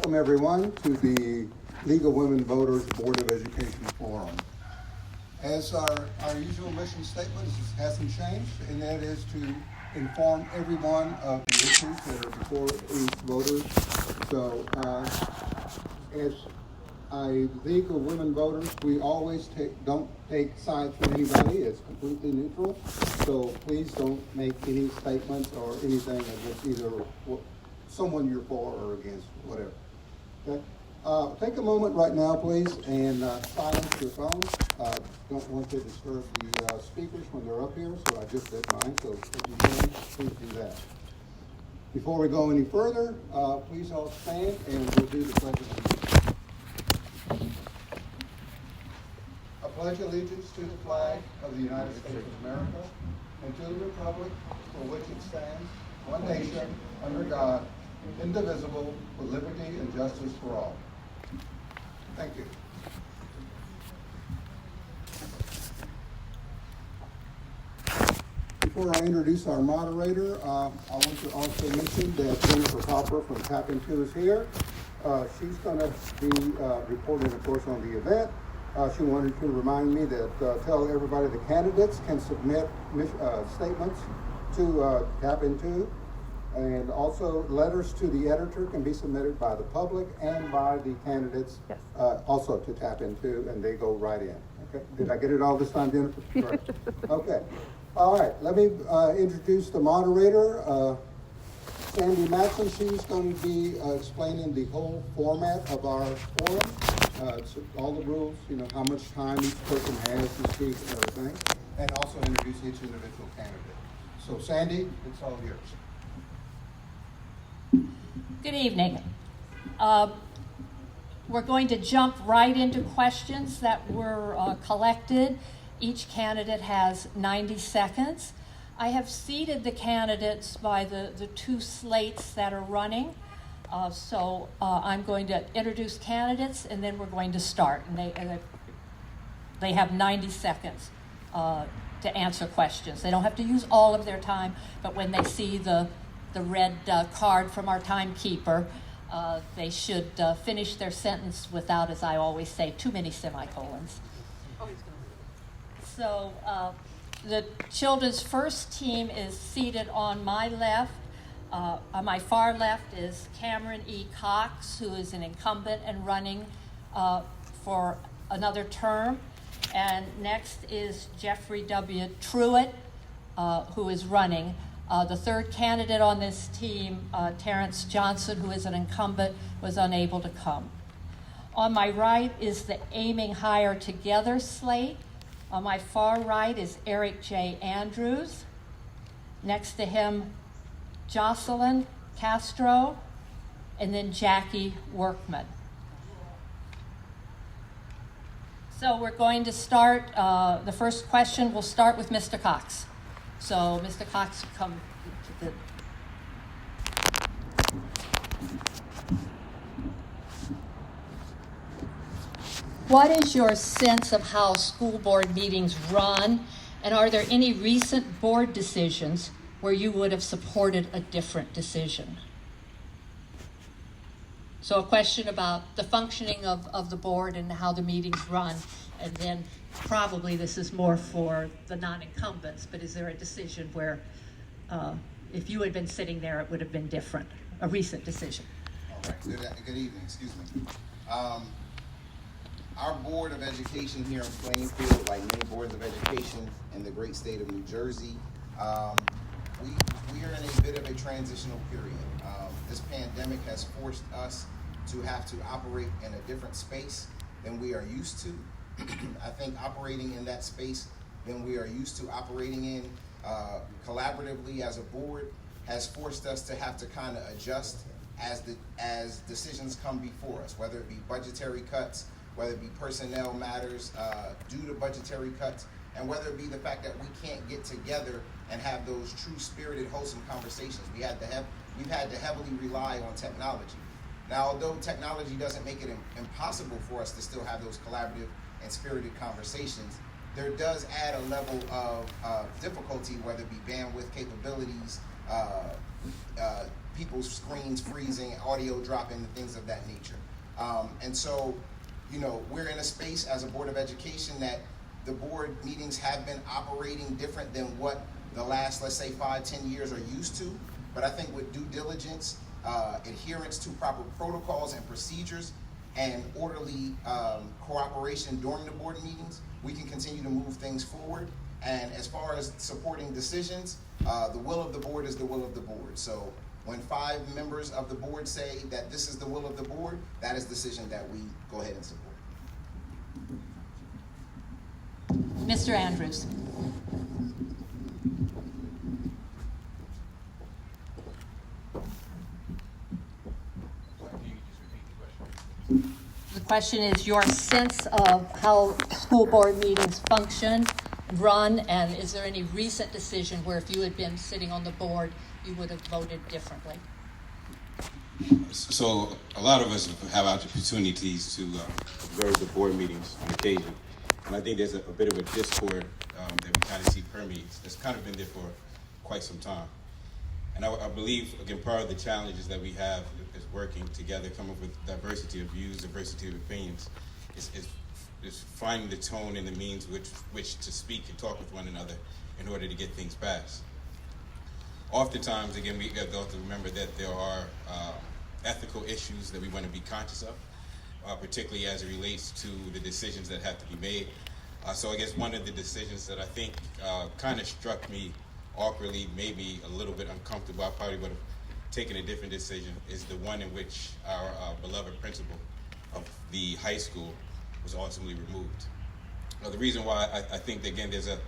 Welcome everyone to the League of Women Voters Board of Education Forum. As our usual mission statement hasn't changed, and that is to inform everyone of the issues that are before each voter. So as a League of Women Voters, we always don't take sides from anybody. It's completely neutral. So please don't make any statements or anything against either someone you're for or against, whatever. Okay? Take a moment right now, please, and silence your phones. Don't want to disturb the speakers when they're up here, so I just did mine. So if you can, please do that. Before we go any further, please all stand and we'll do the pledge of allegiance. I pledge allegiance to the flag of the United States of America and to the republic for which it stands, one nation, under God, indivisible, with liberty and justice for all. Thank you. Before I introduce our moderator, I want to also mention that Jennifer Hopper from TAPinto is here. She's going to be reporting, of course, on the event. She wanted to remind me that tell everybody the candidates can submit statements to TAPinto. And also letters to the editor can be submitted by the public and by the candidates, yes. Also to TAPinto, and they go right in. Okay, did I get it all this time, Jennifer? Correct. Okay, all right, let me introduce the moderator, Sandy Matson. She's going to be explaining the whole format of our forum, so all the rules, you know, how much time each person has to speak and everything, and also introduce each individual candidate. So Sandy, it's all yours. Good evening. We're going to jump right into questions that were collected. Each candidate has 90 seconds. I have seated the candidates by the two slates that are running. So I'm going to introduce candidates and then we're going to start. And they have 90 seconds to answer questions. They don't have to use all of their time, but when they see the red card from our timekeeper, they should finish their sentence without, as I always say, too many semicolons. So the Children's First team is seated on my left. On my far left is Cameron E. Cox, who is an incumbent and running for another term. And next is Jeffrey W. Truitt, who is running. The third candidate on this team, Terrence Johnson, who is an incumbent, was unable to come. On my right is the Aiming Higher Together slate. On my far right is Eric J. Andrews. Next to him, Jocelyn Castro, and then Jackie Workman. So we're going to start, the first question, we'll start with Mr. Cox. So, Mr. Cox, come to the... What is your sense of how school board meetings run, and are there any recent board decisions where you would have supported a different decision? So a question about the functioning of the board and how the meetings run, and then probably this is more for the non-incumbents, but is there a decision where if you had been sitting there, it would have been different, a recent decision? All right, good evening, excuse me. Our Board of Education here in Plainfield, like many boards of education in the great state of New Jersey, we are in a bit of a transitional period. This pandemic has forced us to have to operate in a different space than we are used to. I think operating in that space than we are used to operating in collaboratively as a board has forced us to have to kind of adjust as decisions come before us, whether it be budgetary cuts, whether it be personnel matters due to budgetary cuts, and whether it be the fact that we can't get together and have those true spirited, wholesome conversations. We've had to heavily rely on technology. Now, although technology doesn't make it impossible for us to still have those collaborative and spirited conversations, there does add a level of difficulty, whether it be bandwidth capabilities, people's screens freezing, audio dropping, and things of that nature. And so, you know, we're in a space as a Board of Education that the board meetings have been operating different than what the last, let's say, 5-10 years are used to. But I think with due diligence, adherence to proper protocols and procedures, and orderly cooperation during the board meetings, we can continue to move things forward. And as far as supporting decisions, the will of the board is the will of the board. So when 5 members of the board say that this is the will of the board, that is the decision that we go ahead and support. Mr. Andrews. The question is your sense of how school board meetings function, run, and is there any recent decision where if you had been sitting on the board, you would have voted differently? So a lot of us have opportunities to observe the board meetings on occasion. And I think there's a bit of a discord that we kind of see permeates that's kind of been there for quite some time. And I believe, again, part of the challenges that we have is working together, coming up with diversity of views, diversity of opinions, is finding the tone and the means which to speak and talk with one another in order to get things passed. Oftentimes, again, we have to remember that there are ethical issues that we want to be conscious of, particularly as it relates to the decisions that have to be made. So I guess one of the decisions that I think kind of struck me awkwardly, maybe a little bit uncomfortable, I probably would have taken a different decision, is the one in which our beloved principal of the high school was ultimately removed. Now, the reason why I think that, again, there's a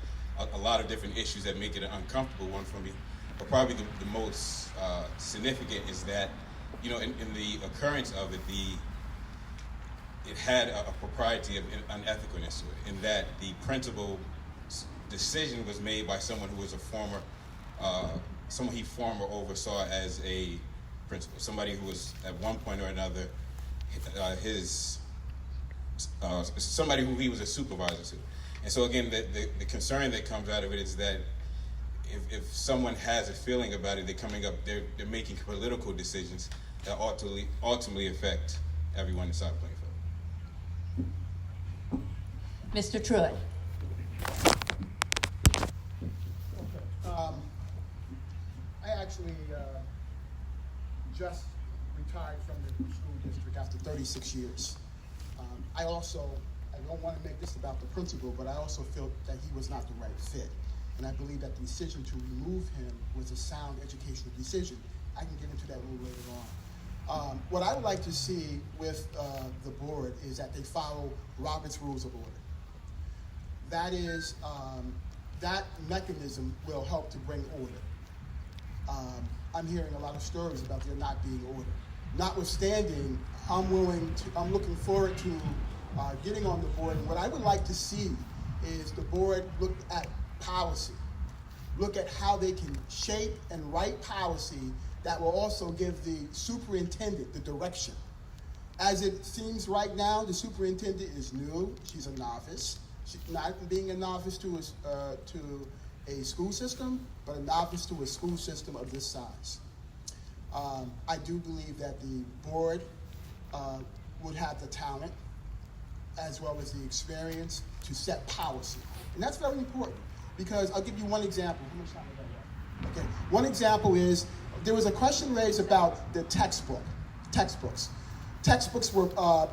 lot of different issues that make it an uncomfortable one for me, but probably the most significant is that, you know, in the occurrence of it, it had a propriety of unethicalness to it, in that the principal's decision was made by someone who was a former, someone he former oversaw as a principal, somebody who was at one point or another somebody who he was a supervisor to. And so again, the concern that comes out of it is that if someone has a feeling about it, they're making political decisions that ultimately affect everyone inside Plainfield. Mr. Truitt. I actually just retired from the school district after 36 years. I don't want to make this about the principal, but I also felt that he was not the right fit. And I believe that the decision to remove him was a sound educational decision. I can get into that a little later on. What I would like to see with the board is that they follow Robert's Rules of Order. That is, that mechanism will help to bring order. I'm hearing a lot of stories about there not being order. Notwithstanding, I'm looking forward to getting on the board. And what I would like to see is the board look at policy, look at how they can shape and write policy that will also give the superintendent the direction. As it seems right now, the superintendent is new. She's a novice. She's not being a novice to a school system, but a novice to a school system of this size. I do believe that the board would have the talent as well as the experience to set policy. And that's very important because I'll give you one example. How much time have I got? Okay. One example is there was a question raised about the textbooks. Textbooks were,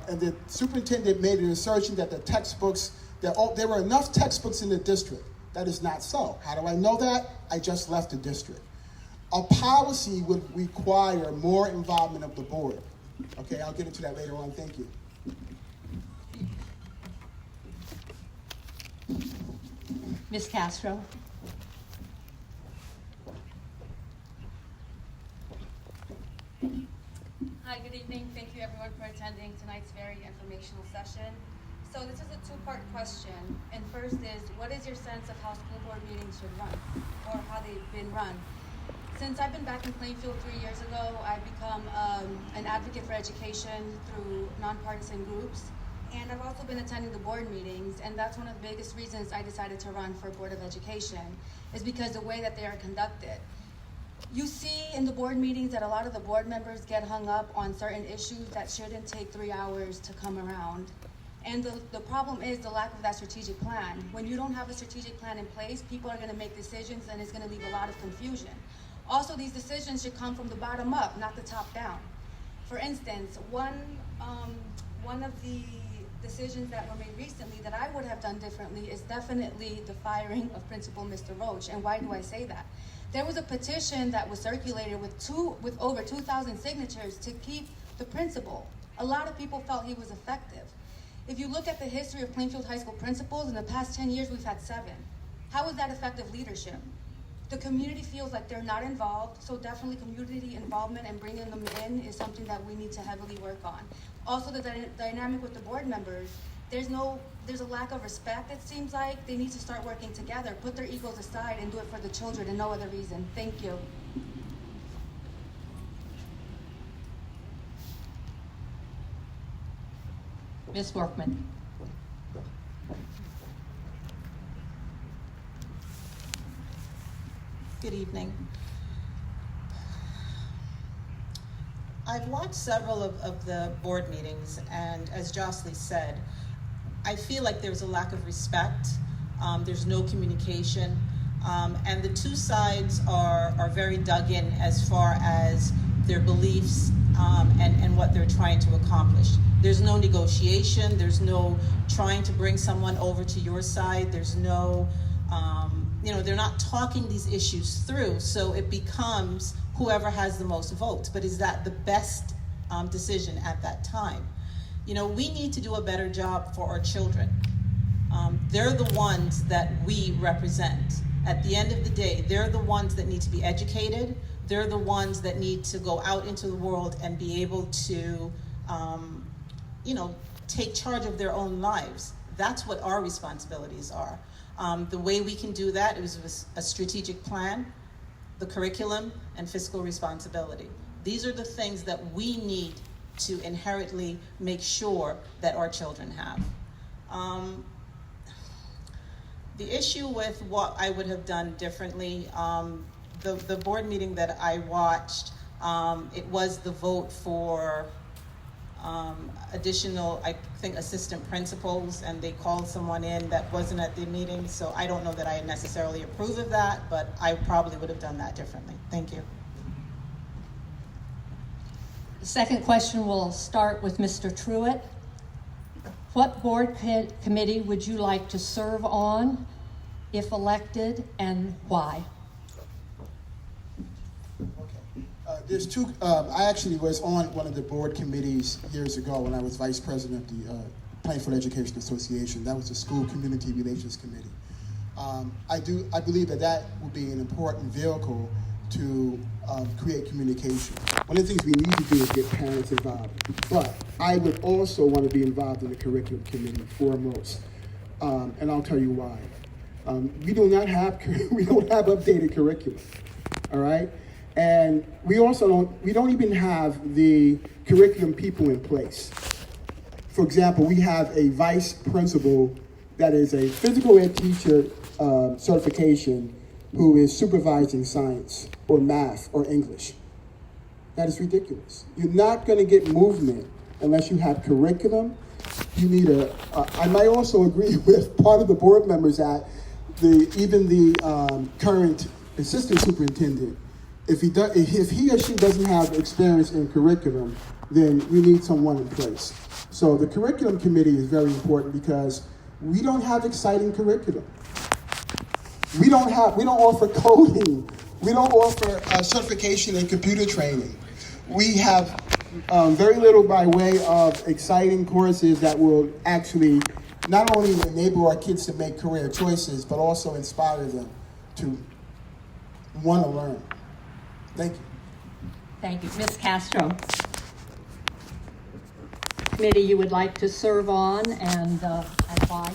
and the superintendent made an assertion that the textbooks, there were enough textbooks in the district. That is not so. How do I know that? I just left the district. A policy would require more involvement of the board. Okay, I'll get into that later on. Thank you. Ms. Castro. Hi, good evening. Thank you everyone for attending tonight's very informational session. So this is a two-part question. And first is, what is your sense of how school board meetings should run or how they've been run? Since I've been back in Plainfield 3 years ago, I've become an advocate for education through nonpartisan groups. And I've also been attending the board meetings, and that's one of the biggest reasons I decided to run for Board of Education, is because the way that they are conducted. You see in the board meetings that a lot of the board members get hung up on certain issues that shouldn't take 3 hours to come around. And the problem is the lack of that strategic plan. When you don't have a strategic plan in place, people are gonna make decisions and it's gonna leave a lot of confusion. Also, these decisions should come from the bottom up, not the top down. For instance, one of the decisions that were made recently that I would have done differently is definitely the firing of Principal Mr. Roach. And why do I say that? There was a petition that was circulated with over 2,000 signatures to keep the principal. A lot of people felt he was effective. If you look at the history of Plainfield High School principals, in the past 10 years, we've had 7. How is that effective leadership? The community feels like they're not involved, so definitely community involvement and bringing them in is something that we need to heavily work on. Also, the dynamic with the board members, there's a lack of respect, it seems like. They need to start working together, put their egos aside and do it for the children and no other reason. Thank you. Ms. Workman. Good evening. I've watched several of the board meetings, and as Jocelyn said, I feel like there's a lack of respect. There's no communication, and the two sides are very dug in as far as their beliefs and what they're trying to accomplish. There's no negotiation. There's no trying to bring someone over to your side. There's no they're not talking these issues through, so it becomes whoever has the most votes. But is that the best decision at that time? We need to do a better job for our children. They're the ones that we represent. At the end of the day, they're the ones that need to be educated. They're the ones that need to go out into the world and be able to, take charge of their own lives. That's what our responsibilities are. The way we can do that is a strategic plan, the curriculum, and fiscal responsibility. These are the things that we need to inherently make sure that our children have. The issue with what I would have done differently, the board meeting that I watched, it was the vote for additional, I think, assistant principals, and they called someone in that wasn't at the meeting, so I don't know that I necessarily approve of that, but I probably would have done that differently. Thank you. The second question will start with Mr. Truitt. What board committee would you like to serve on if elected, and why? There's two. I actually was on one of the board committees years ago when I was vice president of the Plainfield Education Association. That was the School Community Relations Committee. I believe that would be an important vehicle to create communication. One of the things we need to do is get parents involved. But I would also want to be involved in the curriculum committee foremost, and I'll tell you why. We don't have updated curriculum. All right. And we don't even have the curriculum people in place. For example, we have a vice principal that is a physical ed teacher certification who is supervising science or math or English. That is ridiculous. You're not going to get movement unless you have curriculum. You need I might also agree with part of the board members that even the current assistant superintendent, if he or she doesn't have experience in curriculum, then we need someone in place. So the curriculum committee is very important because we don't have exciting curriculum. We don't offer coding. We don't offer certification in computer training. We have very little by way of exciting courses that will actually not only enable our kids to make career choices, but also inspire them to want to learn. Thank you. Thank you. Ms. Castro. Committee you would like to serve on, and why?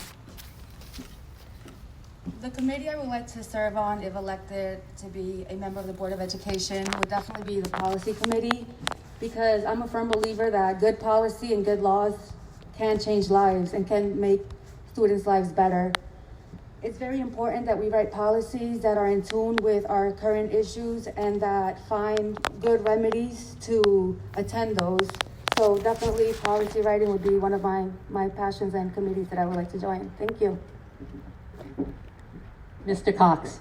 The committee I would like to serve on, if elected to be a member of the Board of Education, would definitely be the policy committee, because I'm a firm believer that good policy and good laws can change lives and can make students' lives better. it's very important that we write policies that are in tune with our current issues and that find good remedies to attend those. So definitely policy writing would be one of my passions and committees that I would like to join. Thank you. Mr. Cox.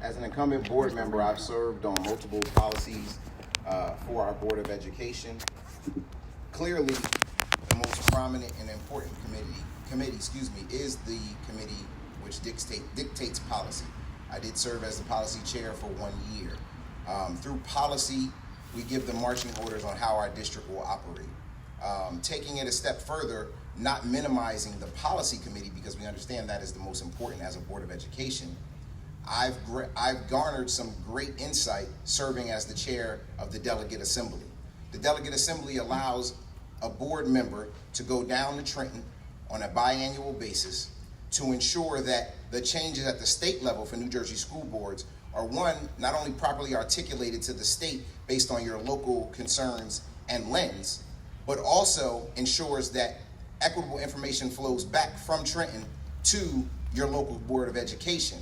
As an incumbent board member, I've served on multiple policies for our Board of Education. Clearly, the most prominent and important committee is the committee which dictates policy. I did serve as the policy chair for 1 year. Through policy, we give the marching orders on how our district will operate. Taking it a step further, not minimizing the policy committee because we understand that is the most important as a Board of Education. I've garnered some great insight serving as the chair of the Delegate Assembly. The Delegate Assembly allows a board member to go down to Trenton on a biannual basis to ensure that the changes at the state level for New Jersey school boards are, one, not only properly articulated to the state based on your local concerns and lens, but also ensures that equitable information flows back from Trenton to your local Board of Education.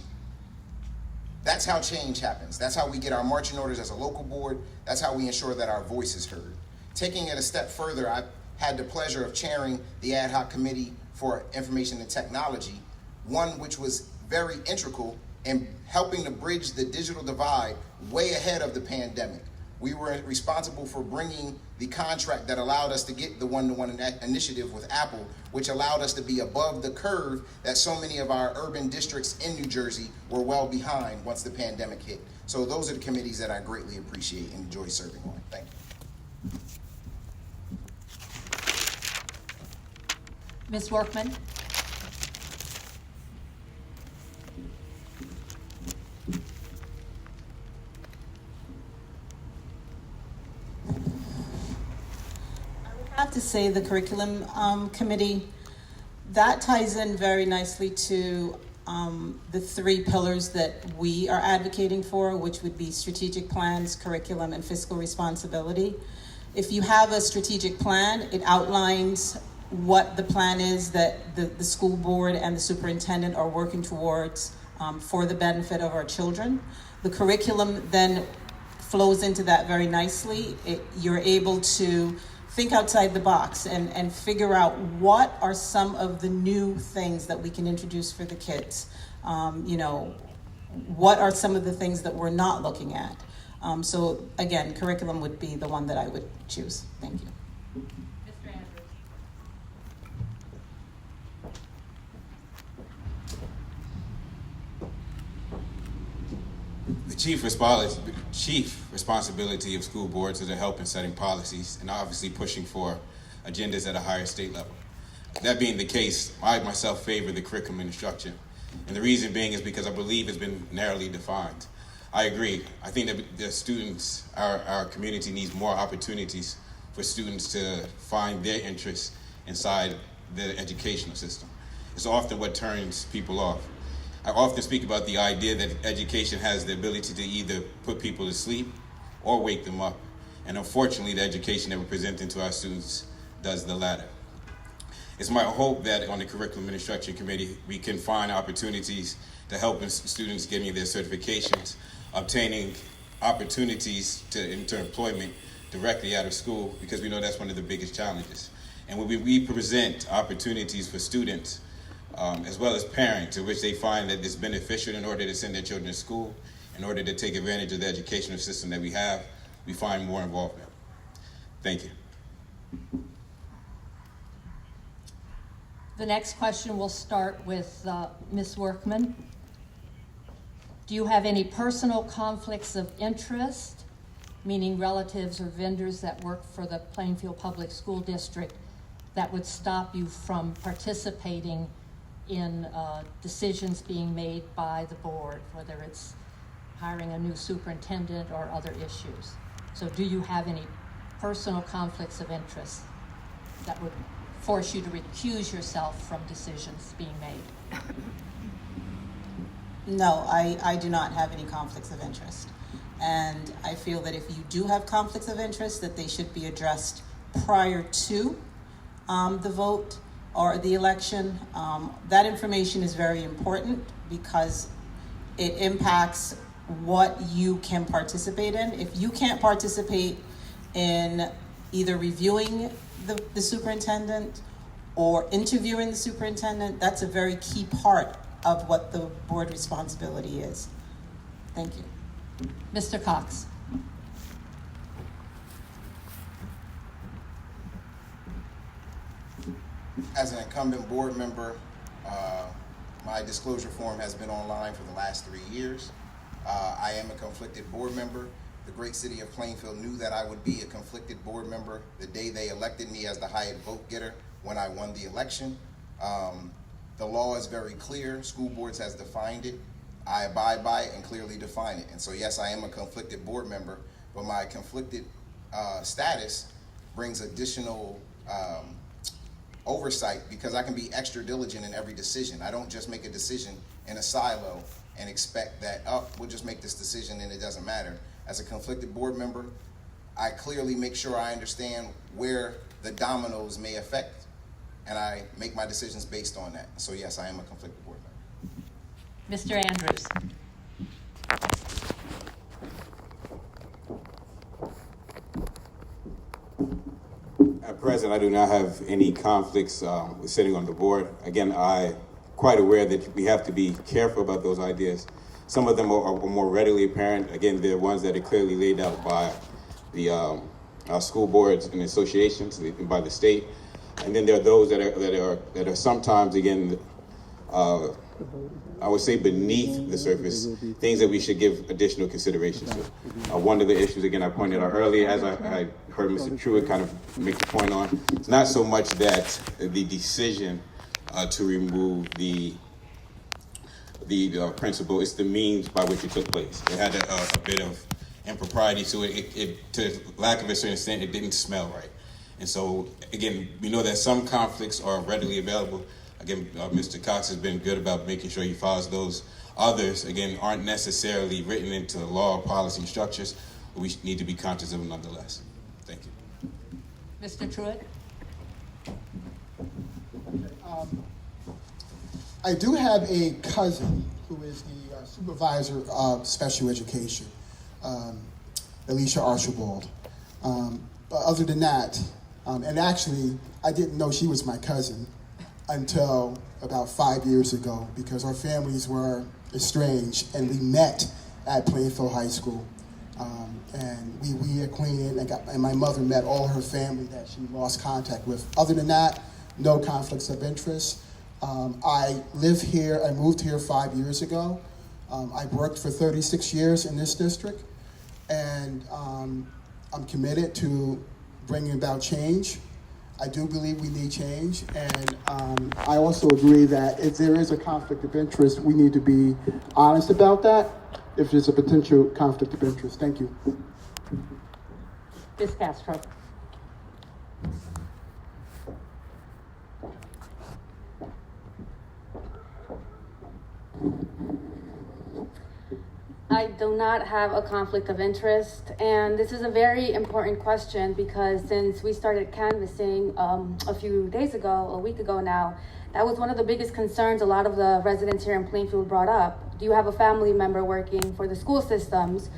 That's how change happens. That's how we get our marching orders as a local board. That's how we ensure that our voice is heard. Taking it a step further, I've had the pleasure of chairing the ad hoc committee for information and technology, one which was very integral in helping to bridge the digital divide way ahead of the pandemic. We were responsible for bringing the contract that allowed us to get the one-to-one initiative with Apple, which allowed us to be above the curve that so many of our urban districts in New Jersey were well behind once the pandemic hit. So those are the committees that I greatly appreciate and enjoy serving on. Thank you. Ms. Workman. I have to say the curriculum committee, that ties in very nicely to the 3 pillars that we are advocating for, which would be strategic plans, curriculum, and fiscal responsibility. If you have a strategic plan, it outlines what the plan is that the school board and the superintendent are working towards for the benefit of our children. The curriculum then flows into that very nicely. You're able to think outside the box and figure out what are some of the new things that we can introduce for the kids. What are some of the things that we're not looking at? So again, curriculum would be the one that I would choose. Thank you. Mr. Andrews. The chief responsibility of school boards is to help in setting policies and obviously pushing for agendas at a higher state level. That being the case, I myself favor the curriculum and instruction. And the reason being is because I believe it's been narrowly defined. I agree. I think that the students, our community needs more opportunities for students to find their interests inside the educational system. It's often what turns people off. I often speak about the idea that education has the ability to either put people to sleep or wake them up. And unfortunately, the education that we're presenting to our students does the latter. It's my hope that on the Curriculum and Instruction Committee, we can find opportunities to help students getting their certifications, obtaining opportunities into employment directly out of school, because we know that's one of the biggest challenges. And when we present opportunities for students, as well as parents, in which they find that it's beneficial in order to send their children to school, in order to take advantage of the educational system that we have, we find more involvement. Thank you. The next question will start with Ms. Workman. Do you have any personal conflicts of interest, meaning relatives or vendors that work for the Plainfield Public School District, that would stop you from participating in decisions being made by the board, whether it's hiring a new superintendent or other issues? So do you have any personal conflicts of interest that would force you to recuse yourself from decisions being made? No, I do not have any conflicts of interest. And I feel that if you do have conflicts of interest, that they should be addressed prior to the vote or the election. That information is very important because it impacts what you can participate in. If you can't participate in either reviewing the superintendent or interviewing the superintendent, that's a very key part of what the board responsibility is. Thank you. Mr. Cox. As an incumbent board member, my disclosure form has been online for the last 3 years. I am a conflicted board member. The great city of Plainfield knew that I would be a conflicted board member the day they elected me as the highest vote getter when I won the election. The law is very clear. School boards has defined it. I abide by it and clearly define it. And so yes, I am a conflicted board member, but my conflicted status brings additional oversight because I can be extra diligent in every decision. I don't just make a decision in a silo and expect that, oh, we'll just make this decision and it doesn't matter. As a conflicted board member, I clearly make sure I understand where the dominoes may affect, and I make my decisions based on that. So yes, I am a conflicted board member. Mr. Andrews. At present, I do not have any conflicts with sitting on the board. Again, I'm quite aware that we have to be careful about those ideas. Some of them are more readily apparent. Again, they're ones that are clearly laid out by the our school boards and associations, by the state. And then there are those that are sometimes, again, I would say beneath the surface, things that we should give additional consideration to. One of the issues, again, I pointed out earlier, as I heard Mr. Truitt kind of make the point on, it's not so much that the decision to remove the principal, it's the means by which it took place. It had a bit of impropriety to it. It, to lack of a certain extent, it didn't smell right. And so, again, we know that some conflicts are readily available. Again, Mr. Cox has been good about making sure he follows those. Others, again, aren't necessarily written into the law, policy, and structures, but we need to be conscious of them nonetheless. Thank you. Mr. Truitt. I do have a cousin who is the supervisor of special education, Alicia Archibald. But other than that, and actually, I didn't know she was my cousin until about 5 years ago because our families were estranged and we met at Plainfield High School. And we acquainted and my mother met all her family that she lost contact with. Other than that, no conflicts of interest. I live here, I moved here 5 years ago. I worked for 36 years in this district, and I'm committed to bringing about change. I do believe we need change, and I also agree that if there is a conflict of interest, we need to be honest about that if there's a potential conflict of interest. Thank you. Ms. Castro. I do not have a conflict of interest, and this is a very important question because since we started canvassing a few days ago, a week ago now, that was one of the biggest concerns a lot of the residents here in Plainfield brought up. Do you have a family member working for the school systems?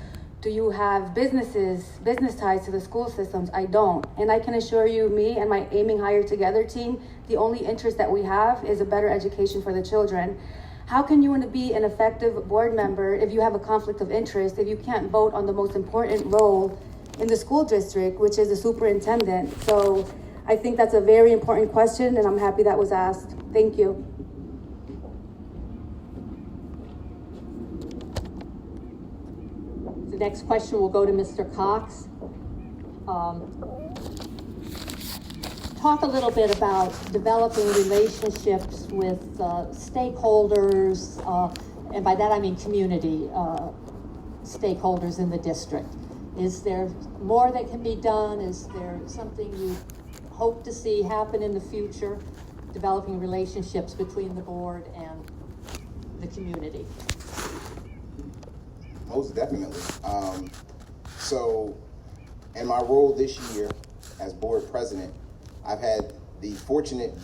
Do you have business ties to the school systems? I don't. And I can assure you, me and my Aiming Higher Together team, the only interest that we have is a better education for the children. How can you want to be an effective board member if you have a conflict of interest, if you can't vote on the most important role in the school district, which is the superintendent? So I think that's a very important question, and I'm happy that was asked. Thank you. The next question will go to Mr. Cox. Talk a little bit about developing relationships with stakeholders, and by that I mean community stakeholders in the district. Is there more that can be done? Is there something you hope to see happen in the future, developing relationships between the board and the community? Most definitely. So in my role this year as board president, I've had the fortunate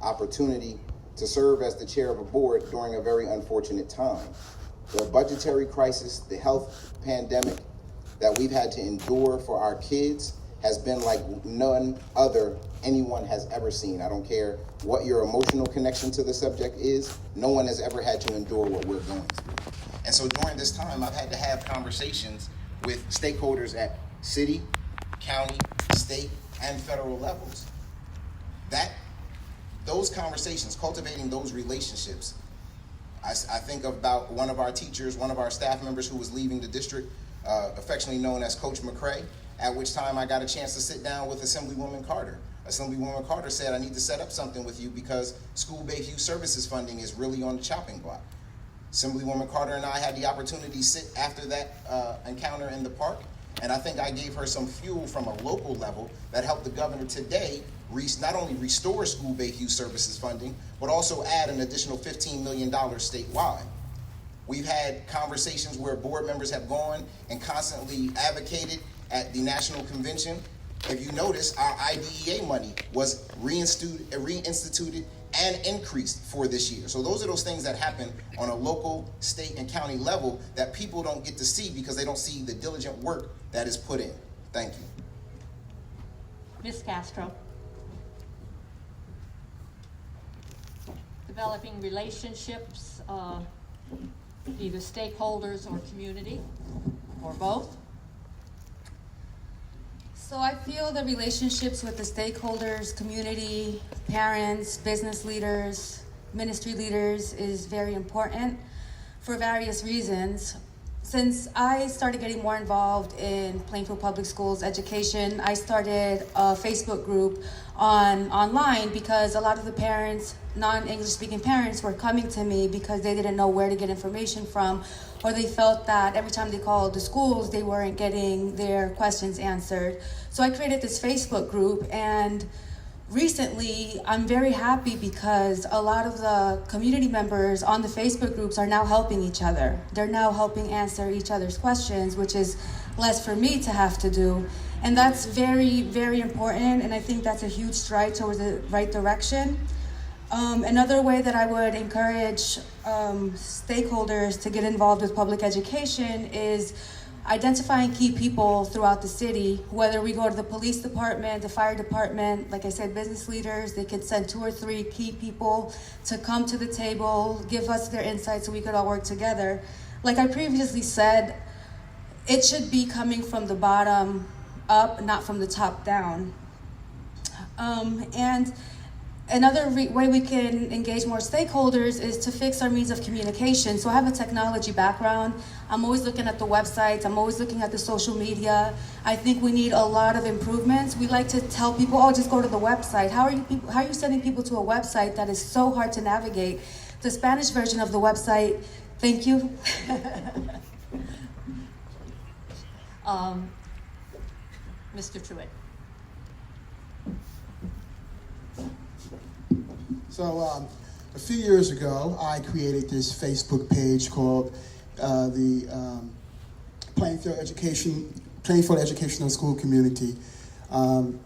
opportunity to serve as the chair of a board during a very unfortunate time. The budgetary crisis, the health pandemic that we've had to endure for our kids has been like none other anyone has ever seen. I don't care what your emotional connection to the subject is, no one has ever had to endure what we're going through. And so during this time, I've had to have conversations with stakeholders at city, county, state, and federal levels. Those conversations, cultivating those relationships, I think about one of our teachers, one of our staff members who was leaving the district, affectionately known as Coach McCray, at which time I got a chance to sit down with Assemblywoman Carter. Assemblywoman Carter said, I need to set up something with you because school-based youth services funding is really on the chopping block. Assemblywoman Carter and I had the opportunity to sit after that encounter in the park, and I think I gave her some fuel from a local level that helped the governor today not only restore school-based youth services funding, but also add an additional $15 million statewide. We've had conversations where board members have gone and constantly advocated at the national convention. If you notice, our IDEA money was reinstituted and increased for this year. So those are those things that happen on a local, state, and county level that people don't get to see because they don't see the diligent work that is put in. Thank you. Ms. Castro. Developing relationships, either stakeholders or community, or both. So I feel the relationships with the stakeholders, community, parents, business leaders, ministry leaders is very important for various reasons. Since I started getting more involved in Plainfield Public Schools education, I started a Facebook group online because a lot of the parents, non-English speaking parents, were coming to me because they didn't know where to get information from, or they felt that every time they called the schools, they weren't getting their questions answered. So I created this Facebook group, and recently, I'm very happy because a lot of the community members on the Facebook groups are now helping each other. They're now helping answer each other's questions, which is less for me to have to do. And that's very, very important, and I think that's a huge stride towards the right direction. Another way that I would encourage stakeholders to get involved with public education is identifying key people throughout the city, whether we go to the police department, the fire department, like I said, business leaders, they could send 2 or 3 key people to come to the table, give us their insights so we could all work together. Like I previously said, it should be coming from the bottom up, not from the top down. And another way we can engage more stakeholders is to fix our means of communication. So I have a technology background. I'm always looking at the websites. I'm always looking at the social media. I think we need a lot of improvements. We like to tell people, oh, just go to the website. How are you sending people to a website that is so hard to navigate? The Spanish version of the website, thank you. Mr. Truitt. So a few years ago, I created this Facebook page called the Plainfield Educational School Community. And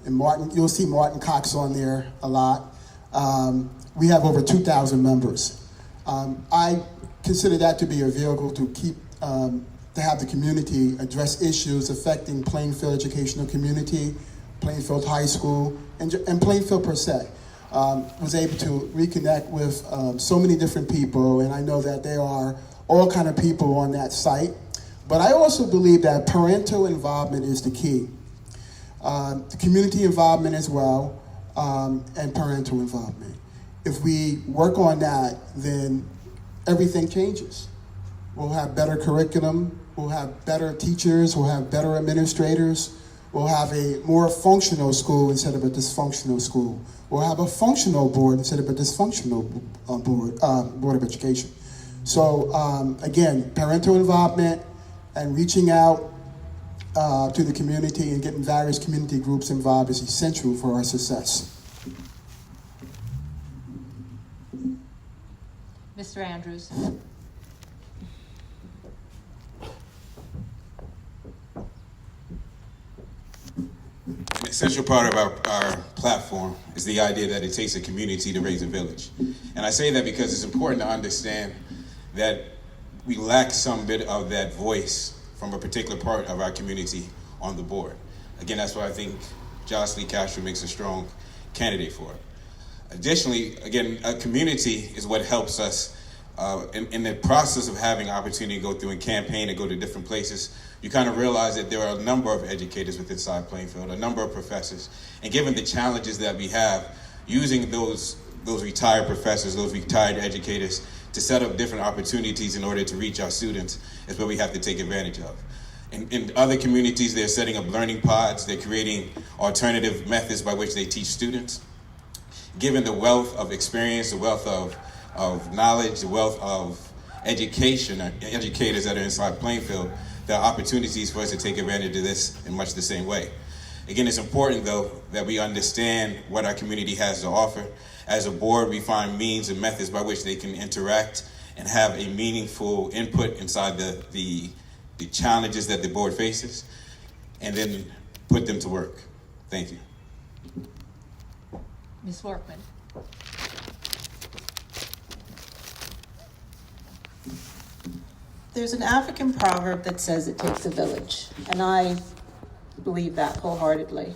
you'll see Martin Cox on there a lot. We have over 2,000 members. I consider that to be a vehicle to keep to have the community address issues affecting Plainfield educational community, Plainfield High School, and Plainfield per se. Was able to reconnect with so many different people, and I know that there are all kind of people on that site. But I also believe that parental involvement is the key. The community involvement as well, and parental involvement. If we work on that, then everything changes. We'll have better curriculum, we'll have better teachers, we'll have better administrators, we'll have a more functional school instead of a dysfunctional school. We'll have a functional board instead of a dysfunctional board of education. So again, parental involvement and reaching out to the community and getting various community groups involved is essential for our success. Mr. Andrews. essential part of our platform is the idea that it takes a community to raise a village. And I say that because it's important to understand that we lack some bit of that voice from a particular part of our community on the board. Again, that's why I think Jocelyn Castro makes a strong candidate for it. Additionally, again, a community is what helps us in the process of having opportunity to go through and campaign and go to different places. You kind of realize that there are a number of educators within Plainfield, a number of professors, and given the challenges that we have, using those retired professors, those retired educators, to set up different opportunities in order to reach our students is what we have to take advantage of. In other communities, they're setting up learning pods, they're creating alternative methods by which they teach students. Given the wealth of experience, the wealth of knowledge, the wealth of education, educators that are inside Plainfield, there are opportunities for us to take advantage of this in much the same way. Again, it's important, though, that we understand what our community has to offer. As a board, we find means and methods by which they can interact and have a meaningful input inside the challenges that the board faces, and then put them to work. Thank you. Ms. Workman. There's an African proverb that says it takes a village, and I believe that wholeheartedly.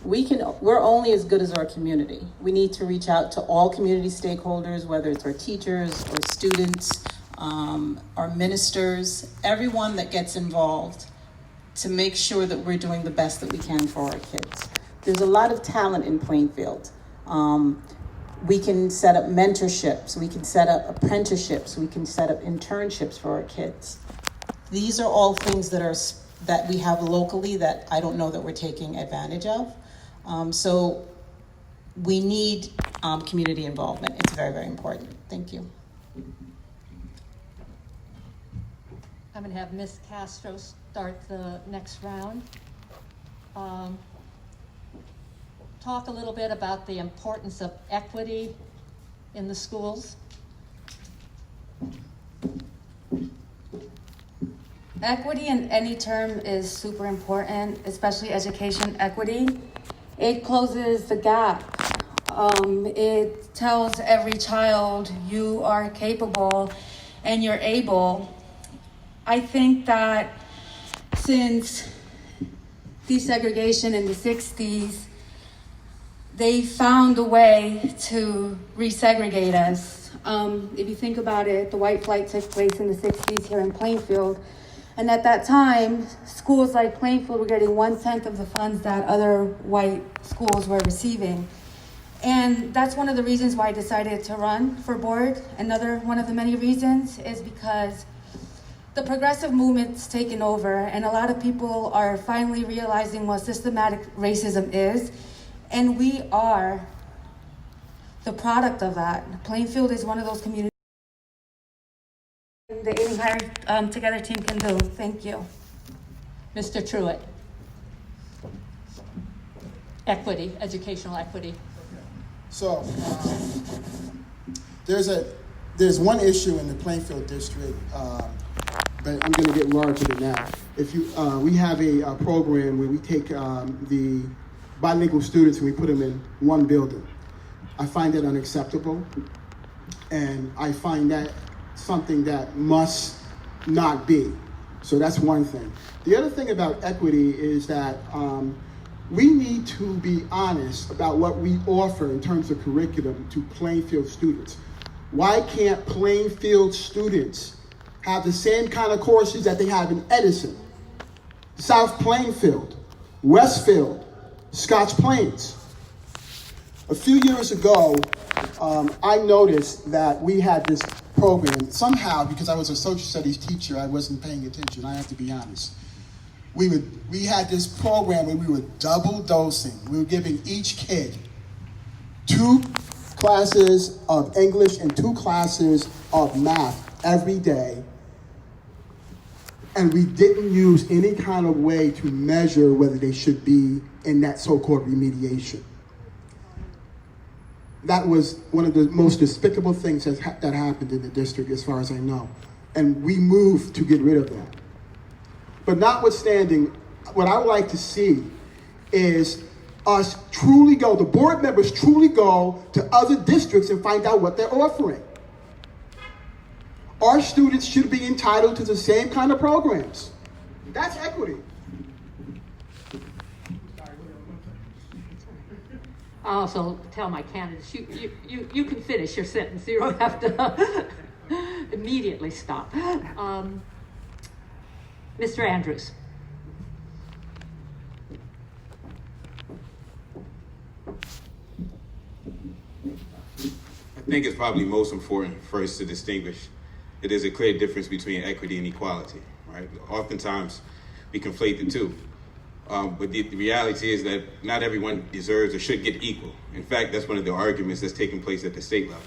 We're only as good as our community. We need to reach out to all community stakeholders, whether it's our teachers or students, our ministers, everyone that gets involved, to make sure that we're doing the best that we can for our kids. There's a lot of talent in Plainfield. We can set up mentorships, we can set up apprenticeships, we can set up internships for our kids. These are all things that we have locally that I don't know that we're taking advantage of. So we need community involvement. It's very, very important. Thank you. I'm going to have Ms. Castro start the next round. Talk a little bit about the importance of equity in the schools. Equity in any term is super important, especially education equity. It closes the gap. It tells every child you are capable and you're able. I think that since desegregation in the 60s, they found a way to resegregate us. If you think about it, the white flight took place in the 60s here in Plainfield. And at that time, schools like Plainfield were getting 1/10 of the funds that other white schools were receiving. And that's one of the reasons why I decided to run for board. Another one of the many reasons is because the progressive movement's taken over, and a lot of people are finally realizing what systematic racism is. And we are the product of that. Plainfield is one of those communities the Aiming Higher Together team can do. Thank you. Mr. Truitt. Equity, educational equity. So there's one issue in the Plainfield district, but I'm going to get larger than that. We have a program where we take the bilingual students and we put them in one building. I find that unacceptable, and I find that something that must not be. So that's one thing. The other thing about equity is that we need to be honest about what we offer in terms of curriculum to Plainfield students. Why can't Plainfield students have the same kind of courses that they have in Edison, South Plainfield, Westfield, Scotch Plains? A few years ago, I noticed that we had this program. Somehow, because I was a social studies teacher, I wasn't paying attention. I have to be honest. We had this program where we were double dosing. We were giving each kid 2 classes of English and 2 classes of math every day. And we didn't use any kind of way to measure whether they should be in that so-called remediation. That was one of the most despicable things that happened in the district, as far as I know. And we moved to get rid of that. But notwithstanding, what I would like to see is us truly go, the board members truly go to other districts and find out what they're offering. Our students should be entitled to the same kind of programs. That's equity. I also tell my candidates, you can finish your sentence. You don't have to immediately stop. Mr. Andrews. I think it's probably most important first to distinguish that there's a clear difference between equity and equality, right? Oftentimes we conflate the two. But the reality is that not everyone deserves or should get equal. In fact, that's one of the arguments that's taking place at the state level,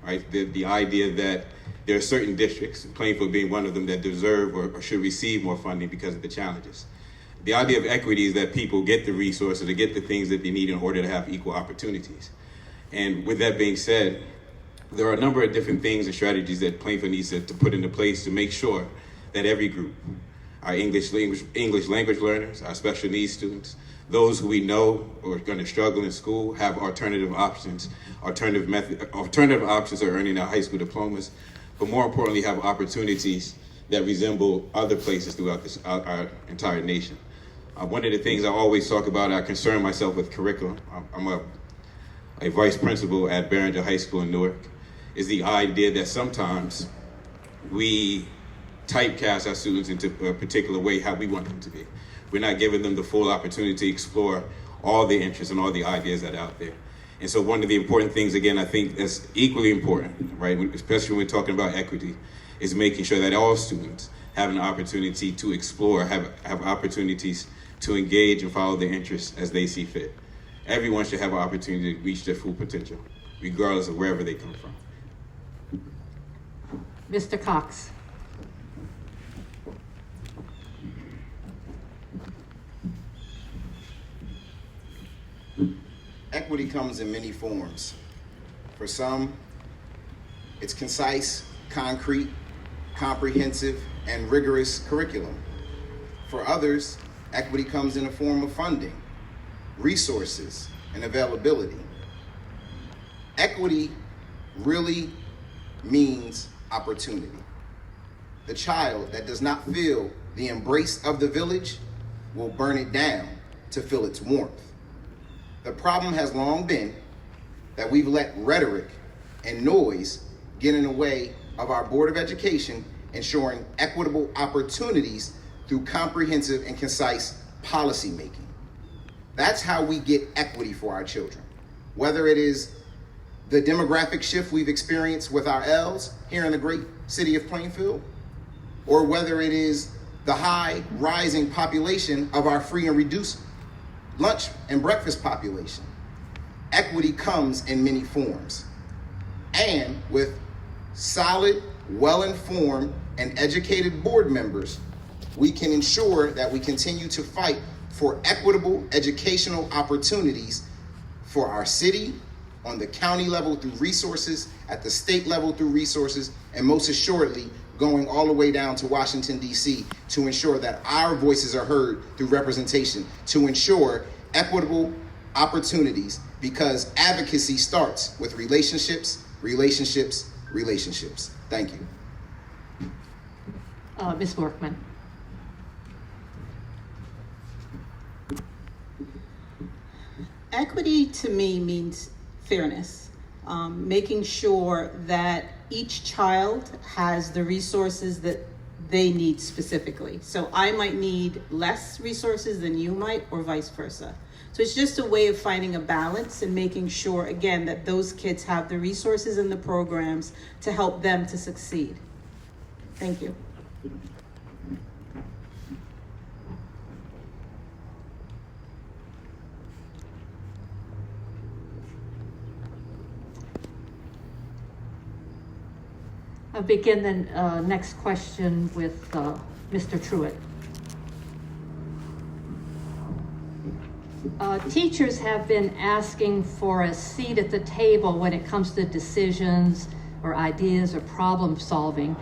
right? The idea that there are certain districts, Plainfield being one of them, that deserve or should receive more funding because of the challenges. The idea of equity is that people get the resources to get the things that they need in order to have equal opportunities. And with that being said, there are a number of different things and strategies that Plainfield needs to put into place to make sure that every group, our English language learners, our special needs students, those who we know are going to struggle in school, have alternative options. Alternative options are earning their high school diplomas, but more importantly, have opportunities that resemble other places throughout our entire nation. One of the things I always talk about, I concern myself with curriculum. I'm a vice principal at Barringer High School in Newark, is the idea that sometimes we typecast our students into a particular way how we want them to be. We're not giving them the full opportunity to explore all the interests and all the ideas that are out there. And so one of the important things, again, I think that's equally important, right, especially when we're talking about equity, is making sure that all students have an opportunity to explore, have opportunities to engage and follow their interests as they see fit. Everyone should have an opportunity to reach their full potential, regardless of wherever they come from. Mr. Cox. Equity comes in many forms. For some, it's concise, concrete, comprehensive, and rigorous curriculum. For others, equity comes in a form of funding, resources, and availability. Equity really means opportunity. The child that does not feel the embrace of the village will burn it down to feel its warmth. The problem has long been that we've let rhetoric and noise get in the way of our Board of Education ensuring equitable opportunities through comprehensive and concise policy making. That's how we get equity for our children. Whether it is the demographic shift we've experienced with our L's here in the great city of Plainfield, or whether it is the high rising population of our free and reduced lunch and breakfast population. Equity comes in many forms. And with solid, well-informed, and educated board members, we can ensure that we continue to fight for equitable educational opportunities for our city, on the county level through resources, at the state level through resources, and most assuredly, going all the way down to Washington, D.C. to ensure that our voices are heard through representation, to ensure equitable opportunities, because advocacy starts with relationships, relationships, relationships. Thank you. Ms. Workman. Equity to me means fairness, making sure that each child has the resources that they need specifically. So I might need less resources than you might, or vice versa. So it's just a way of finding a balance and making sure, again, that those kids have the resources and the programs to help them to succeed. Thank you. I'll begin the next question with Mr. Truitt. Teachers have been asking for a seat at the table when it comes to decisions or ideas or problem solving.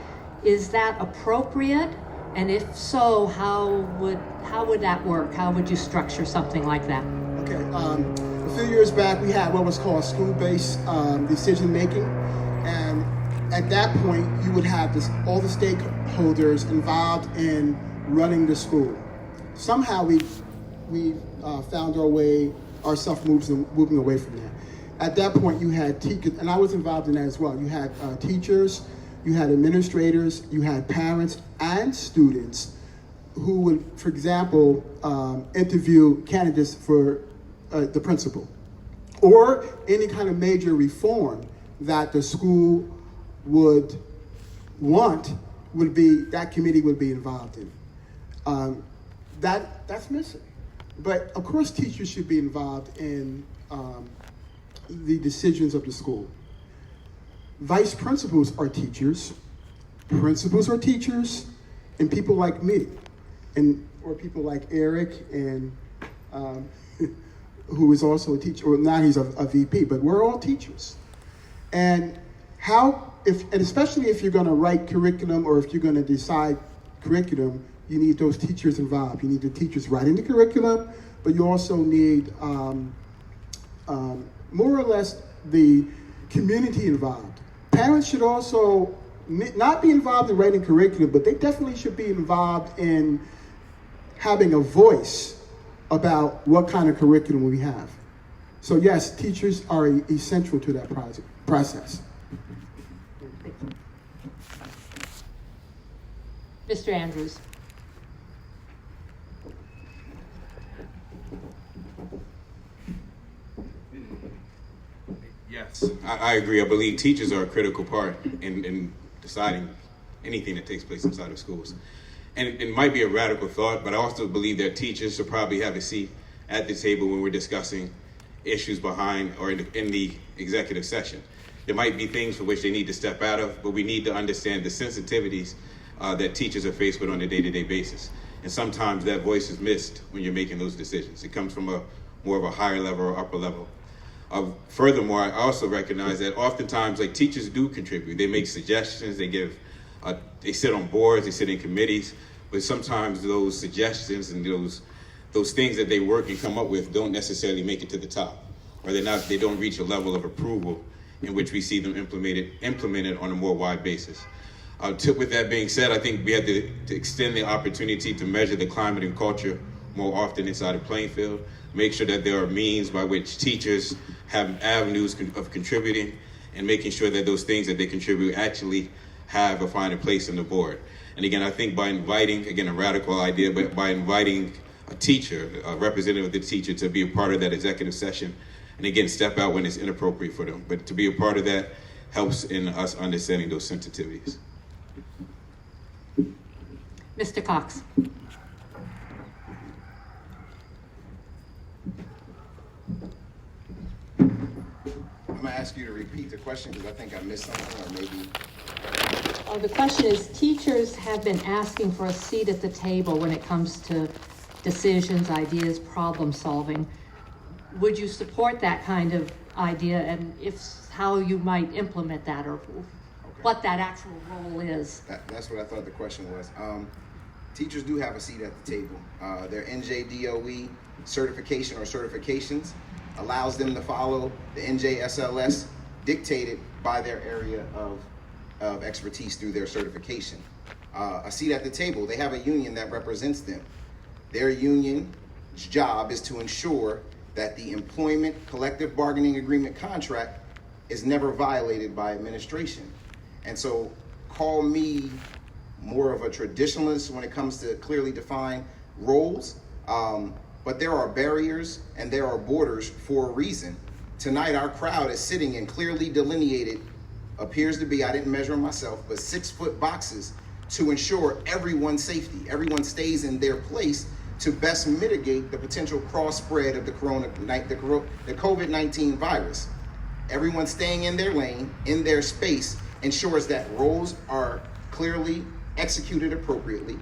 Is that appropriate? And if so, how would that work? How would you structure something like that? Okay, a few years back, we had what was called school-based decision-making, and at that point, you would have all the stakeholders involved in running the school. Somehow, we found ourselves moving away from that. At that point, you had teachers, and I was involved in that as well. You had teachers, you had administrators, you had parents and students who would, for example, interview candidates for the principal, or any kind of major reform that the school would want that committee would be involved in. That's missing. But of course, teachers should be involved in the decisions of the school. Vice principals are teachers, principals are teachers, and people like me, or people like Eric, and who is also a teacher, or now he's a VP, but we're all teachers. And especially if you're going to write curriculum, or if you're going to decide curriculum, you need those teachers involved. You need the teachers writing the curriculum, but you also need more or less the community involved. Parents should also not be involved in writing curriculum, but they definitely should be involved in having a voice about what kind of curriculum we have. So yes, teachers are essential to that process. Mr. Andrews. Yes, I agree. I believe teachers are a critical part in deciding anything that takes place inside of schools. And it might be a radical thought, but I also believe that teachers should probably have a seat at the table when we're discussing issues behind or in the executive session. There might be things for which they need to step out of, but we need to understand the sensitivities that teachers are faced with on a day-to-day basis. And sometimes that voice is missed when you're making those decisions. It comes from more of a higher level or upper level. Furthermore, I also recognize that oftentimes, teachers do contribute. They make suggestions. They sit on boards. They sit in committees. But sometimes those suggestions and those things that they work and come up with don't necessarily make it to the top, or they don't reach a level of approval in which we see them implemented on a more wide basis. With that being said, I think we have to extend the opportunity to measure the climate and culture more often inside of Plainfield. Make sure that there are means by which teachers have avenues of contributing, and making sure that those things that they contribute actually have a finding place on the board. And again, I think by inviting, again, a radical idea, but by inviting a teacher, a representative of the teacher, to be a part of that executive session, and again, step out when it's inappropriate for them. But to be a part of that helps in us understanding those sensitivities. Mr. Cox. I'm gonna ask you to repeat the question because I think I missed something, or maybe. The question is, teachers have been asking for a seat at the table when it comes to decisions, ideas, problem solving. Would you support that kind of idea, and how you might implement that, or what that actual role is? That's what I thought the question was. Teachers do have a seat at the table. Their NJDOE certification or certifications allows them to follow the NJSLS dictated by their area of expertise through their certification. A seat at the table, they have a union that represents them. Their union's job is to ensure that the employment collective bargaining agreement contract is never violated by administration. And so call me more of a traditionalist when it comes to clearly defined roles, but there are barriers and there are borders for a reason. Tonight, our crowd is sitting in clearly delineated, appears to be, I didn't measure them myself, but 6-foot boxes to ensure everyone's safety. Everyone stays in their place to best mitigate the potential cross spread of the COVID-19 virus. Everyone staying in their lane, in their space, ensures that roles are clearly executed appropriately,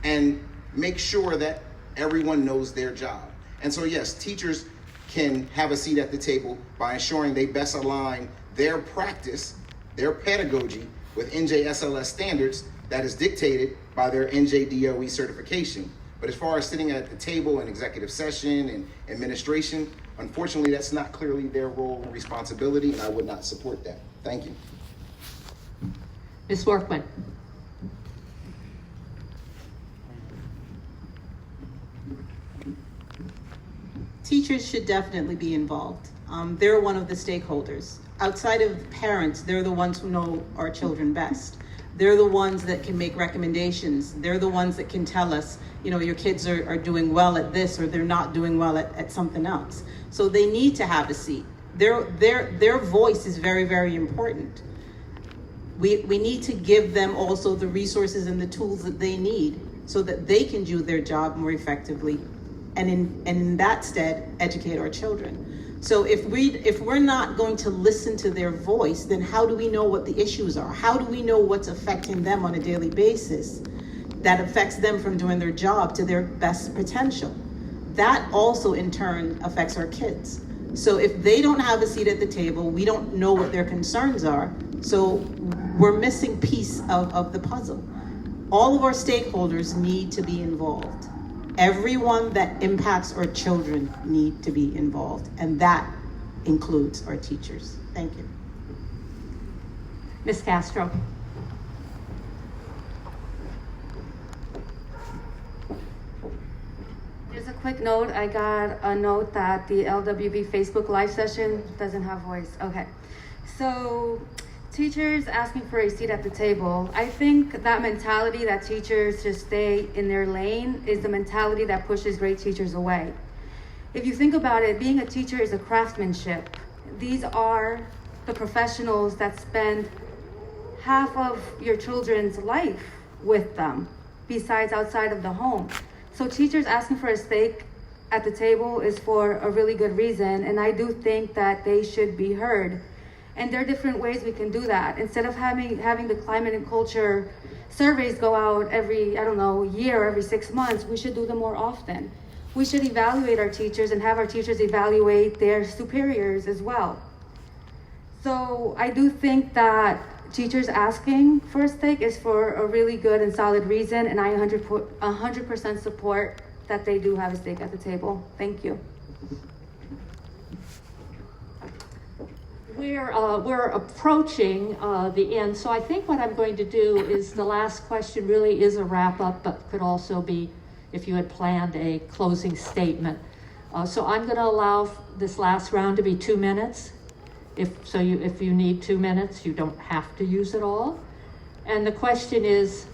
and make sure that everyone knows their job. And so yes, teachers can have a seat at the table by ensuring they best align their practice, their pedagogy with NJSLS standards that is dictated by their NJDOE certification. But as far as sitting at the table in executive session and administration, unfortunately, that's not clearly their role and responsibility, and I would not support that. Thank you. Ms. Workman. Teachers should definitely be involved. They're one of the stakeholders. Outside of parents, they're the ones who know our children best. They're the ones that can make recommendations. They're the ones that can tell us, you know, your kids are doing well at this or they're not doing well at something else. So they need to have a seat. Their voice is very, very important. We need to give them also the resources and the tools that they need so that they can do their job more effectively and in that stead educate our children. So if we're not going to listen to their voice, then how do we know what the issues are? How do we know what's affecting them on a daily basis that affects them from doing their job to their best potential? That also in turn affects our kids. So if they don't have a seat at the table, we don't know what their concerns are. So we're missing piece of the puzzle. All of our stakeholders need to be involved. Everyone that impacts our children need to be involved, and that includes our teachers. Thank you. Ms. Castro. Just a quick note, I got a note that the LWB Facebook Live session doesn't have voice. Okay, so teachers asking for a seat at the table. I think that mentality that teachers just stay in their lane is the mentality that pushes great teachers away. If you think about it, being a teacher is a craftsmanship. These are the professionals that spend half of your children's life with them, besides outside of the home. So teachers asking for a stake at the table is for a really good reason, and I do think that they should be heard. And there are different ways we can do that. Instead of having the climate and culture surveys go out every, year, every 6 months, we should do them more often. We should evaluate our teachers and have our teachers evaluate their superiors as well. So I do think that teachers asking for a stake is for a really good and solid reason, and I 100% support that they do have a stake at the table. Thank you. We're approaching the end, so I think what I'm going to do is the last question really is a wrap-up, but could also be, if you had planned, a closing statement. So I'm going to allow this last round to be 2 minutes. If you need 2 minutes, you don't have to use it all. And the question is,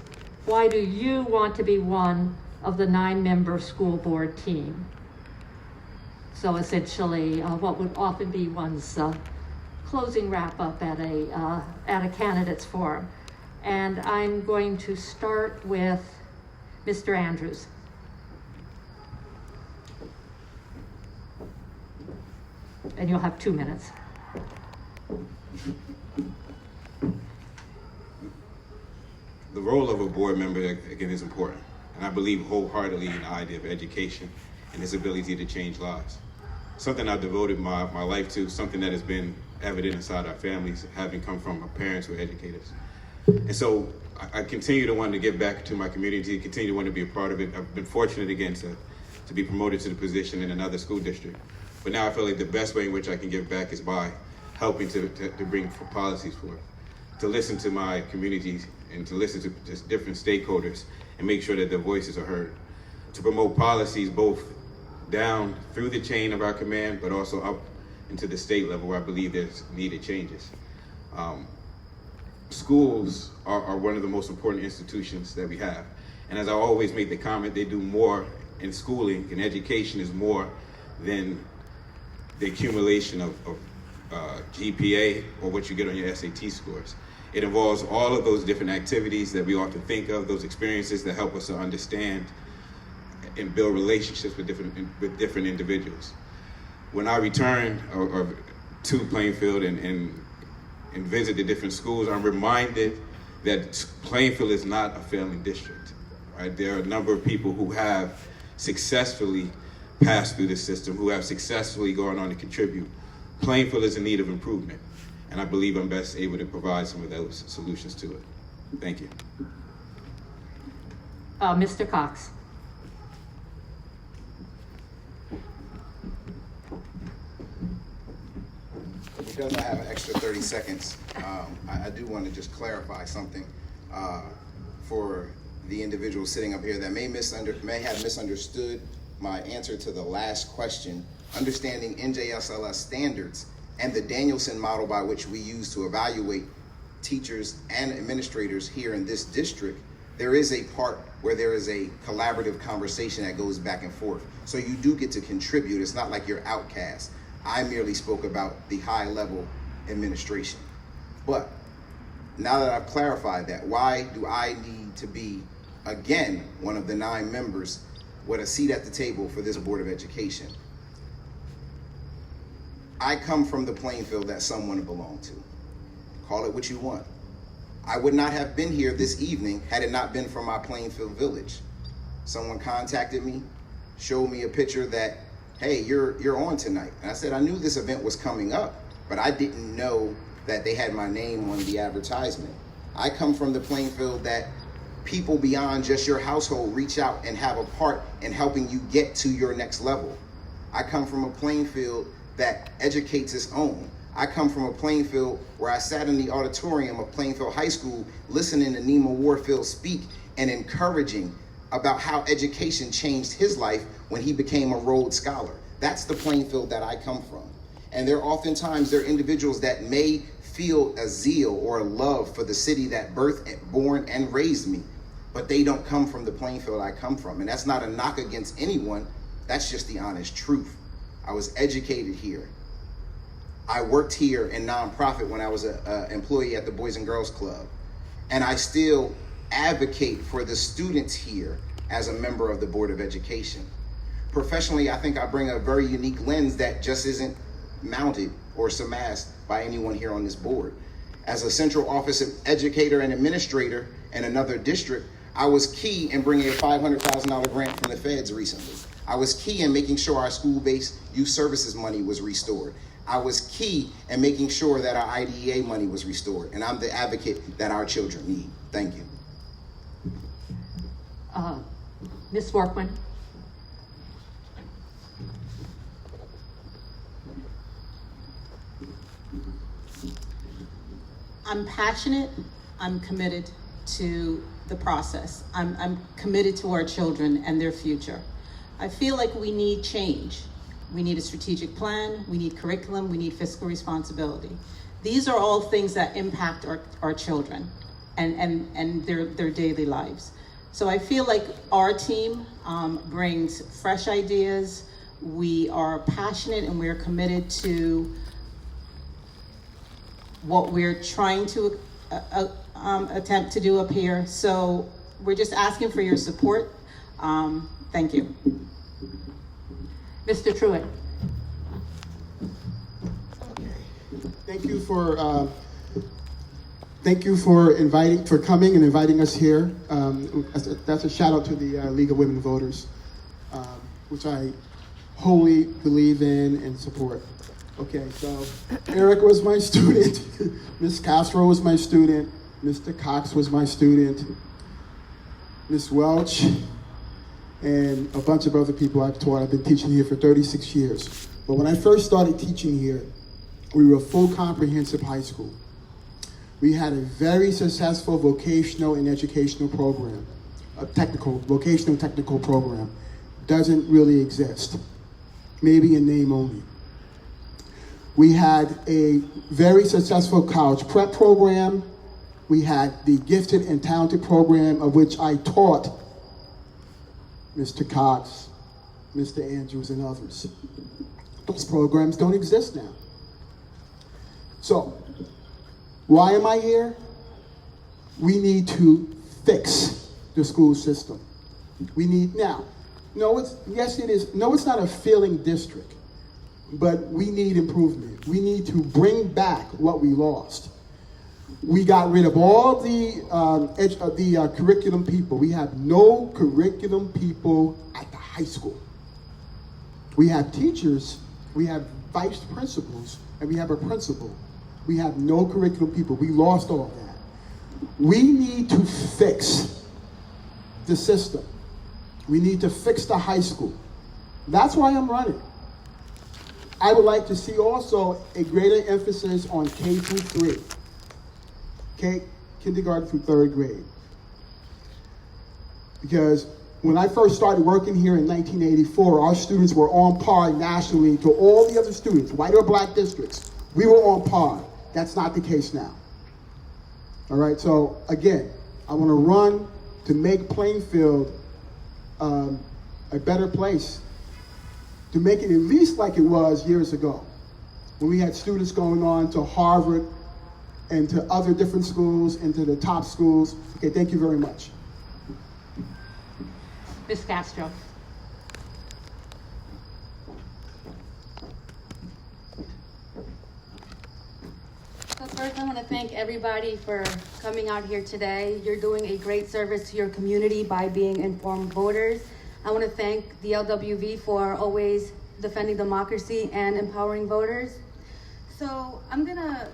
why do you want to be one of the 9-member school board team? So essentially, what would often be one's closing wrap-up at a candidates forum. And I'm going to start with Mr. Andrews. And you'll have 2 minutes. The role of a board member, again, is important. And I believe wholeheartedly in the idea of education and its ability to change lives. Something I've devoted my life to, something that has been evident inside our families, having come from our parents who are educators. And so I continue to want to give back to my community, continue to want to be a part of it. I've been fortunate again to be promoted to the position in another school district. But now I feel like the best way in which I can give back is by helping to bring policies forth, to listen to my communities and to listen to just different stakeholders and make sure that their voices are heard, to promote policies both down through the chain of our command, but also up into the state level where I believe there's needed changes. Schools are one of the most important institutions that we have. And as I always make the comment, they do more in schooling, and education is more than the accumulation of GPA or what you get on your SAT scores. It involves all of those different activities that we often think of, those experiences that help us to understand and build relationships with different individuals. When I return to Plainfield and visit the different schools, I'm reminded that Plainfield is not a failing district, right? There are a number of people who have successfully passed through the system, who have successfully gone on to contribute. Plainfield is in need of improvement, and I believe I'm best able to provide some of those solutions to it. Thank you. Mr. Cox. Because I have an extra 30 seconds, I do want to just clarify something for the individual sitting up here that may have misunderstood my answer to the last question. Understanding NJSLS standards and the Danielson model by which we use to evaluate teachers and administrators here in this district, there is a part where there is a collaborative conversation that goes back and forth. So you do get to contribute. It's not like you're outcast. I merely spoke about the high level administration. But now that I've clarified that, why do I need to be, again, one of the 9 members with a seat at the table for this Board of Education? I come from the Plainfield that some want to belong to. Call it what you want. I would not have been here this evening had it not been for my Plainfield village. Someone contacted me, showed me a picture that, hey, you're on tonight. And I said, I knew this event was coming up, but I didn't know that they had my name on the advertisement. I come from the Plainfield that people beyond just your household reach out and have a part in helping you get to your next level. I come from a Plainfield that educates its own. I come from a Plainfield where I sat in the auditorium of Plainfield High School listening to Nima Warfield speak and encouraging about how education changed his life when he became a Rhodes Scholar. That's the Plainfield that I come from. And there are individuals that may feel a zeal or a love for the city that birthed, born, and raised me, but they don't come from the Plainfield I come from. And that's not a knock against anyone. That's just the honest truth. I was educated here. I worked here in nonprofit when I was an employee at the Boys and Girls Club. And I still advocate for the students here as a member of the Board of Education. Professionally, I think I bring a very unique lens that just isn't mounted or surpassed by anyone here on this board. As a central office educator and administrator in another district, I was key in bringing a $500,000 grant from the feds recently. I was key in making sure our school-based youth services money was restored. I was key in making sure that our IDEA money was restored, and I'm the advocate that our children need. Thank you. Ms. Workman? I'm passionate, I'm committed to the process. I'm committed to our children and their future. I feel like we need change. We need a strategic plan, we need curriculum, we need fiscal responsibility. These are all things that impact our children and their daily lives. So I feel like our team brings fresh ideas. We are passionate and we're committed to what we're trying to attempt to do up here. So we're just asking for your support. Thank you. Mr. Truitt? Thank you for coming and inviting us here. That's a shout out to the League of Women Voters, which I wholly believe in and support. Okay, so Eric was my student, Ms. Castro was my student, Mr. Cox was my student, Ms. Welch, and a bunch of other people I've taught. I've been teaching here for 36 years. But when I first started teaching here, we were a full comprehensive high school. We had a very successful vocational and educational program, vocational technical program. Doesn't really exist, maybe in name only. We had a very successful college prep program. We had the gifted and talented program of which I taught Mr. Cox, Mr. Andrews, and others. Those programs don't exist now. So, why am I here? We need to fix the school system. We need, now, it's not a failing district, but we need improvement. We need to bring back what we lost. We got rid of all the curriculum people. We have no curriculum people at the high school. We have teachers, we have vice principals, and we have a principal. We have no curriculum people. We lost all that. We need to fix the system. We need to fix the high school. That's why I'm running. I would like to see also a greater emphasis on K through 3, kindergarten through 3rd grade. Because when I first started working here in 1984, our students were on par nationally to all the other students, white or black districts. We were on par. That's not the case now. All right, so again, I want to run to make Plainfield a better place, to make it at least like it was years ago, when we had students going on to Harvard and to other different schools and to the top schools. Okay, thank you very much. Ms. Castro. So first, I want to thank everybody for coming out here today. You're doing a great service to your community by being informed voters. I want to thank the LWV for always defending democracy and empowering voters. So I'm gonna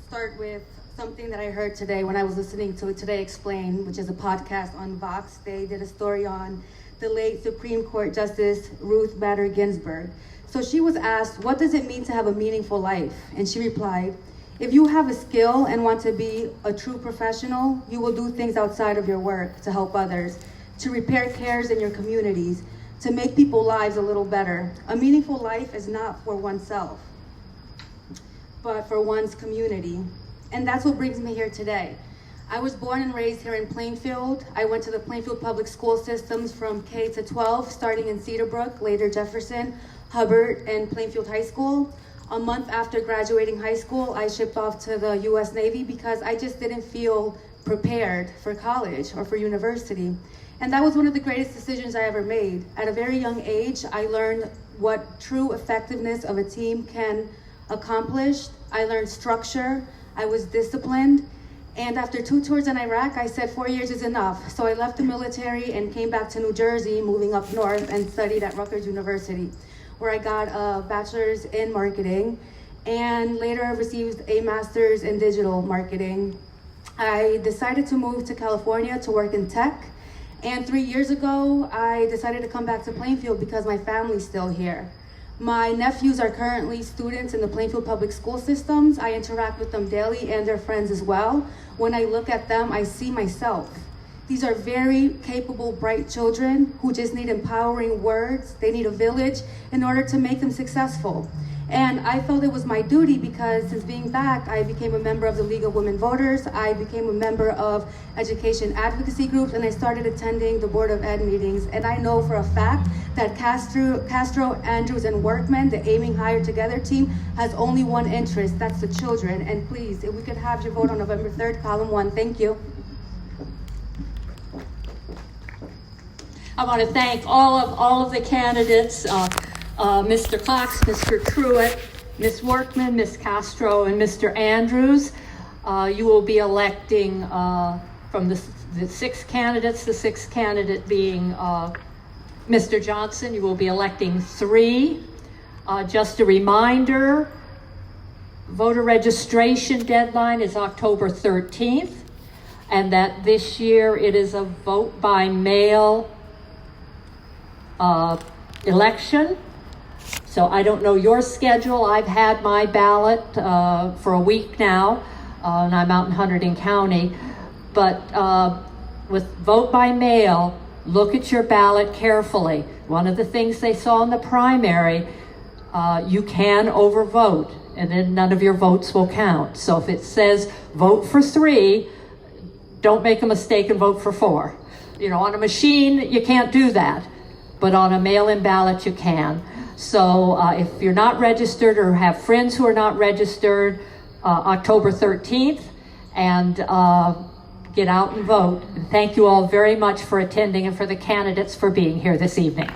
start with something that I heard today when I was listening to Today Explained, which is a podcast on Vox. They did a story on the late Supreme Court Justice Ruth Bader Ginsburg. So she was asked, what does it mean to have a meaningful life? And she replied, if you have a skill and want to be a true professional, you will do things outside of your work to help others, to repair cares in your communities, to make people's lives a little better. A meaningful life is not for oneself, but for one's community. And that's what brings me here today. I was born and raised here in Plainfield. I went to the Plainfield Public School systems from K to 12, starting in Cedarbrook, later Jefferson, Hubbard, and Plainfield High School. A month after graduating high school, I shipped off to the US Navy because I just didn't feel prepared for college or for university. And that was one of the greatest decisions I ever made. At a very young age, I learned what true effectiveness of a team can accomplish. I learned structure. I was disciplined. And after 2 tours in Iraq, I said 4 years is enough. So I left the military and came back to New Jersey, moving up north, and studied at Rutgers University, where I got a bachelor's in marketing and later received a master's in digital marketing. I decided to move to California to work in tech. And 3 years ago, I decided to come back to Plainfield because my family's still here. My nephews are currently students in the Plainfield Public School systems. I interact with them daily and their friends as well. When I look at them, I see myself. These are very capable, bright children who just need empowering words. They need a village in order to make them successful. And I felt it was my duty because since being back, I became a member of the League of Women Voters. I became a member of education advocacy groups, and I started attending the Board of Ed meetings. And I know for a fact that Castro, Andrews, and Workman, the Aiming Higher Together team, has only one interest, that's the children. And please, if we could have your vote on November 3rd, column 1, thank you. I want to thank all of the candidates, Mr. Cox, Mr. Truitt, Ms. Workman, Ms. Castro, and Mr. Andrews. You will be electing from the 6 candidates, the 6th candidate being Mr. Johnson. You will be electing 3. Just a reminder, voter registration deadline is October 13th, and that this year it is a vote by mail election. So I don't know your schedule. I've had my ballot for a week now, and I'm out in Hunterdon County. But with vote by mail, look at your ballot carefully. One of the things they saw in the primary, you can overvote, and then none of your votes will count. So if it says vote for 3, don't make a mistake and vote for 4. You know, on a machine, you can't do that, but on a mail-in ballot, you can. So if you're not registered or have friends who are not registered, October 13th, and get out and vote. And thank you all very much for attending and for the candidates for being here this evening.